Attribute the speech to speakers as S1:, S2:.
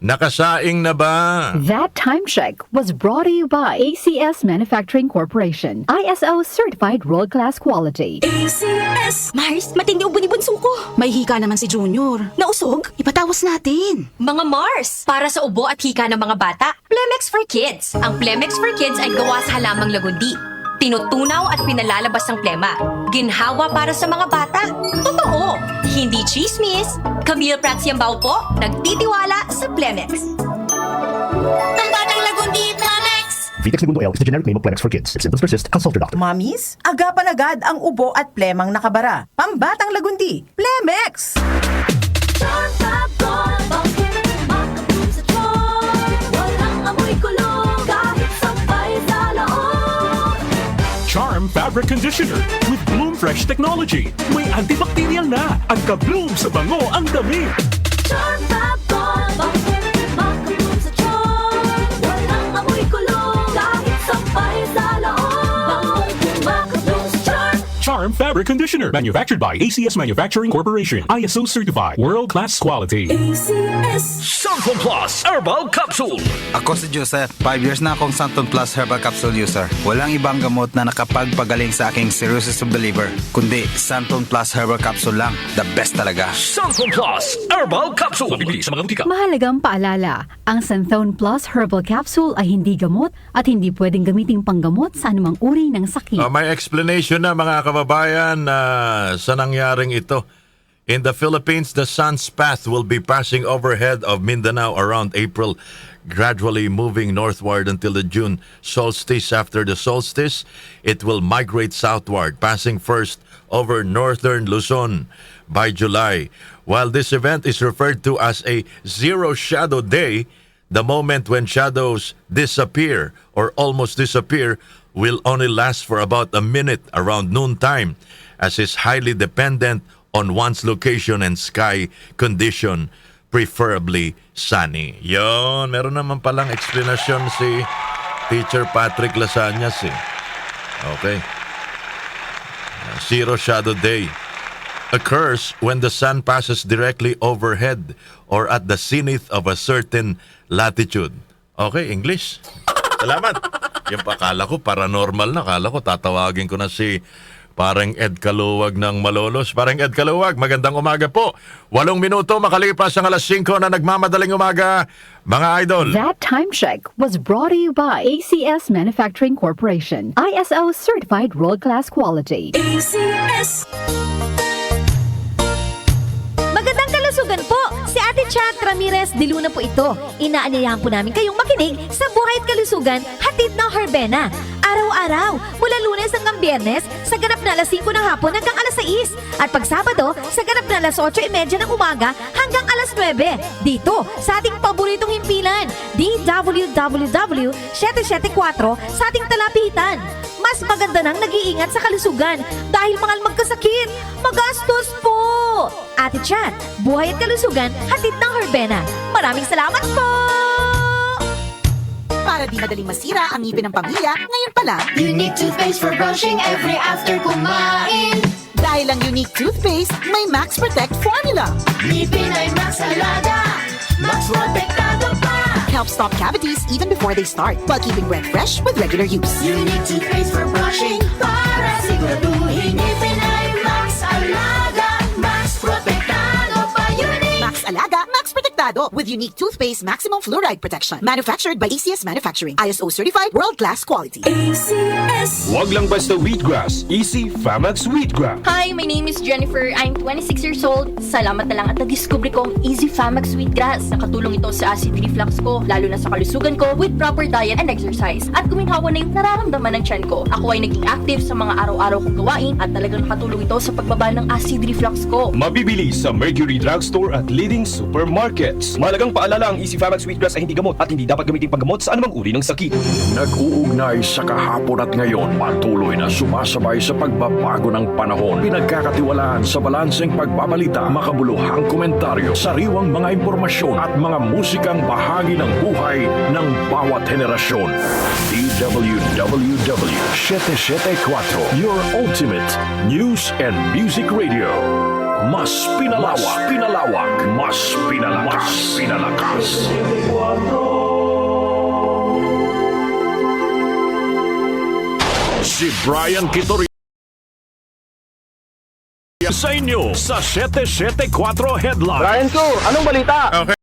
S1: Nakasaing na ba?
S2: That time check was brought to you by ACS Manufacturing Corporation. ISO certified world-class quality.
S3: ACS! Mars, matindi ubo ni bunso ko.
S4: May hika naman si Junior.
S3: Nausog?
S4: Ipatawas natin.
S5: Mga Mars, para sa ubo at hika ng mga bata, Plemex for Kids. Ang Plemex for Kids ay gawa sa halamang lagundi. Tinutunaw at pinalalabas ng plema. Ginhawa para sa mga bata. Totoo! Hindi chismis. Camille Prats Yambao po, nagtitiwala sa Plemex.
S3: Ang batang lagundi, Plemex!
S6: Vitex Segundo L is the generic name of Plemex for kids. If symptoms persist, consult your doctor.
S7: Mamis, agapan agad ang ubo at plemang nakabara. Pambatang lagundi, Plemex!
S8: Charm Fabric Conditioner with Bloom Fresh Technology. May antibacterial na at ka-bloom sa bango ang damit.
S3: Charm Fab makabloom sa charm. Walang amoy kulong kahit sampay sa loob. Makabloom sa charm.
S8: Charm Fabric Conditioner. Manufactured by ACS Manufacturing Corporation. ISO certified. World-class quality.
S3: ACS.
S9: Santon Plus Herbal Capsule.
S10: Ako si Joseph. 5 years na akong Santon Plus Herbal Capsule user. Walang ibang gamot na nakapagpagaling sa aking cirrhosis of the liver, kundi Santon Plus Herbal Capsule lang. The best talaga.
S9: Santon Plus Herbal Capsule. Mabibili sa mga butika.
S2: Mahalagang paalala, ang Santhone Plus Herbal Capsule ay hindi gamot at hindi pwedeng gamiting panggamot sa anumang uri ng sakit.
S1: May explanation na mga kababayan sa nangyaring ito. In the Philippines, the sun's path will be passing overhead of Mindanao around April, gradually moving northward until the June solstice. After the solstice, it will migrate southward, passing first over northern Luzon by July. While this event is referred to as a zero shadow day, the moment when shadows disappear or almost disappear will only last for about a minute around noontime, as is highly dependent on one's location and sky condition, preferably sunny. Yon, meron naman palang explanation si Teacher Patrick Lasanyas eh. Okay. Zero shadow day occurs when the sun passes directly overhead or at the zenith of a certain latitude. Okay, English. Salamat. Yung akala ko paranormal na. Akala ko tatawagin ko na si parang Ed Kaluwag ng Malolos. Parang Ed Kaluwag, magandang umaga po. 8 minuto makalipas ang alas 5 na nagmamadaling umaga, mga idol.
S2: That time check was brought to you by ACS Manufacturing Corporation. ISO certified world-class quality.
S3: ACS. Magandang kalusugan po! Si Ate Chat Ramirez de Luna po ito. Inaanyayahan po namin kayong makinig sa Buhay at Kalusugan, hatid ng Herbena. Araw-araw, mula Lunes hanggang Biyernes, sa ganap na alas 5 ng hapon hanggang alas 6. At pag Sabado, sa ganap na alas 8:30 ng umaga hanggang alas 9. Dito, sa ating paboritong himpilan, DWWW 774 sa ating talapitan. Mas maganda nang nag-iingat sa kalusugan dahil mahal magkasakit. Magastos po! Ate Chat, Buhay at Kalusugan, hatid ng Herbena. Maraming salamat po!
S4: Para di madaling masira ang ngipin ng pamilya, ngayon pa lang,
S3: Unique toothpaste for brushing every after kumain.
S4: dahil ang unique toothpaste, may Max Protect formula.
S3: Ngipin ay Max Alaga, Max Protektado pa.
S4: Help stop cavities even before they start, while keeping breath fresh with regular use.
S3: Unique toothpaste for brushing, para siguraduhin ngipin ay Max Alaga, Max Protektado pa. Unique
S4: Max Alaga, Max Protectado with unique toothpaste maximum fluoride protection. Manufactured by ACS Manufacturing. ISO certified world-class quality.
S3: ACS.
S9: Huwag lang basta wheatgrass. Easy Famax Wheatgrass.
S5: Hi, my name is Jennifer. I'm 26 years old. Salamat na lang at na-discover ko ang Easy Famax Wheatgrass. Nakatulong ito sa acid reflux ko, lalo na sa kalusugan ko with proper diet and exercise. At guminhawa na yung nararamdaman ng tiyan ko. Ako ay naging active sa mga araw-araw kong gawain at talagang nakatulong ito sa pagbaba ng acid reflux ko.
S9: Mabibili sa Mercury Drugstore at leading supermarkets. Mahalagang paalala, ang Easy Famax Wheatgrass ay hindi gamot at hindi dapat gamitin panggamot sa anumang uri ng sakit.
S11: Nag-uugnay sa kahapon at ngayon, patuloy na sumasabay sa pagbabago ng panahon. Pinagkakatiwalaan sa balanseng pagbabalita, makabuluhang komentaryo, sariwang mga impormasyon at mga musikang bahagi ng buhay ng bawat henerasyon. DWWW 774, your ultimate news and music radio. mas pinalawak, mas pinalakas. Si Brian Quitoria sa inyo sa 774 Headline.
S9: Brian ko, anong balita?
S1: Okay.